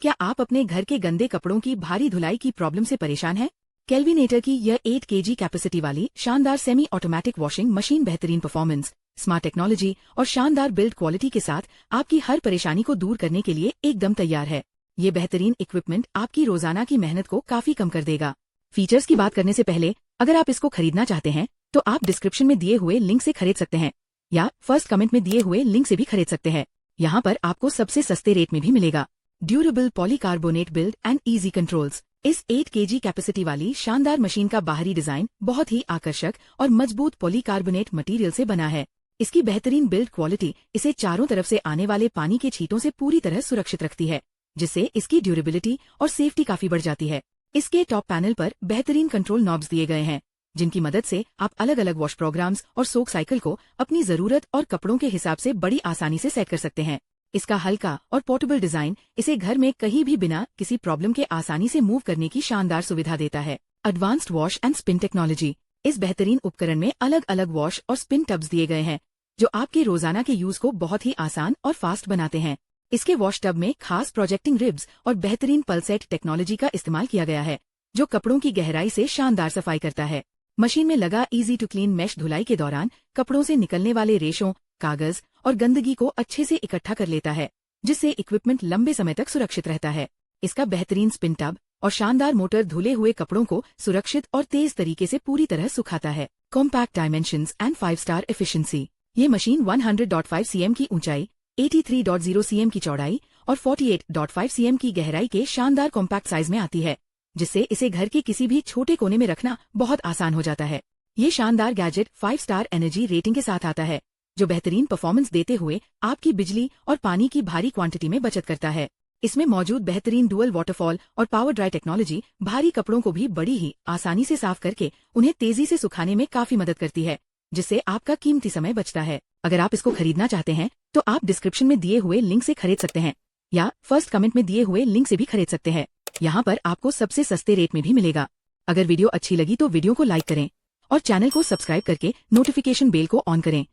क्या आप अपने घर के गंदे कपड़ों की भारी धुलाई की प्रॉब्लम से परेशान हैं? केल्विनेटर की यह 8 kg कैपेसिटी वाली शानदार सेमी ऑटोमेटिक वॉशिंग मशीन बेहतरीन परफॉर्मेंस, स्मार्ट टेक्नोलॉजी और शानदार बिल्ड क्वालिटी के साथ आपकी हर परेशानी को दूर करने के लिए एकदम तैयार है। ये बेहतरीन इक्विपमेंट आपकी रोजाना की मेहनत को काफी कम कर देगा। फीचर्स की बात करने से पहले, अगर आप इसको खरीदना चाहते हैं तो आप डिस्क्रिप्शन में दिए हुए लिंक से खरीद सकते हैं या फर्स्ट कमेंट में दिए हुए लिंक से भी खरीद सकते हैं। यहाँ पर आपको सबसे सस्ते रेट में भी मिलेगा। Durable polycarbonate build and easy controls. इस 8 kg कैपेसिटी वाली शानदार मशीन का बाहरी डिजाइन बहुत ही आकर्षक और मजबूत पॉलीकार्बोनेट मटेरियल से बना है। इसकी बेहतरीन बिल्ड क्वालिटी इसे चारों तरफ से आने वाले पानी के छींटों से पूरी तरह सुरक्षित रखती है, जिससे इसकी ड्यूरेबिलिटी और सेफ्टी काफी बढ़ जाती है। इसके टॉप पैनल पर बेहतरीन कंट्रोल नॉब्स दिए गए हैं, जिनकी मदद से आप अलग अलग वॉश प्रोग्राम्स और सोक साइकिल को अपनी जरूरत और कपड़ों के हिसाब से बड़ी आसानी से सेट कर सकते हैं। इसका हल्का और पोर्टेबल डिजाइन इसे घर में कहीं भी बिना किसी प्रॉब्लम के आसानी से मूव करने की शानदार सुविधा देता है। Advanced wash and spin technology. इस बेहतरीन उपकरण में अलग अलग वॉश और स्पिन टब्स दिए गए हैं, जो आपके रोजाना के यूज को बहुत ही आसान और फास्ट बनाते हैं। इसके वॉश टब में खास प्रोजेक्टिंग रिब्स और बेहतरीन पल्सेट टेक्नोलॉजी का इस्तेमाल किया गया है, जो कपड़ों की गहराई से शानदार सफाई करता है। मशीन में लगा इजी टू क्लीन मैश धुलाई के दौरान कपड़ों से निकलने वाले रेशों, कागज और गंदगी को अच्छे से इकट्ठा कर लेता है, जिससे इक्विपमेंट लंबे समय तक सुरक्षित रहता है। इसका बेहतरीन स्पिन टब और शानदार मोटर धुले हुए कपड़ों को सुरक्षित और तेज तरीके से पूरी तरह सुखाता है। Compact dimensions and 5 star efficiency. ये मशीन 100.5 cm की ऊंचाई, 83.0 cm की चौड़ाई और 48.5 cm की गहराई के शानदार कॉम्पैक्ट साइज में आती है, जिससे इसे घर के किसी भी छोटे कोने में रखना बहुत आसान हो जाता है। ये शानदार गैजेट 5 स्टार एनर्जी रेटिंग के साथ आता है, जो बेहतरीन परफॉर्मेंस देते हुए आपकी बिजली और पानी की भारी क्वांटिटी में बचत करता है। इसमें मौजूद बेहतरीन डुअल वाटरफॉल और पावर ड्राई टेक्नोलॉजी भारी कपड़ों को भी बड़ी ही आसानी से साफ करके उन्हें तेजी से सुखाने में काफी मदद करती है, जिससे आपका कीमती समय बचता है। अगर आप इसको खरीदना चाहते हैं तो आप डिस्क्रिप्शन में दिए हुए लिंक से खरीद सकते हैं या फर्स्ट कमेंट में दिए हुए लिंक से भी खरीद सकते हैं। यहाँ पर आपको सबसे सस्ते रेट में भी मिलेगा। अगर वीडियो अच्छी लगी तो वीडियो को लाइक करें और चैनल को सब्सक्राइब करके नोटिफिकेशन बेल को ऑन करें।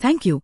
Thank you.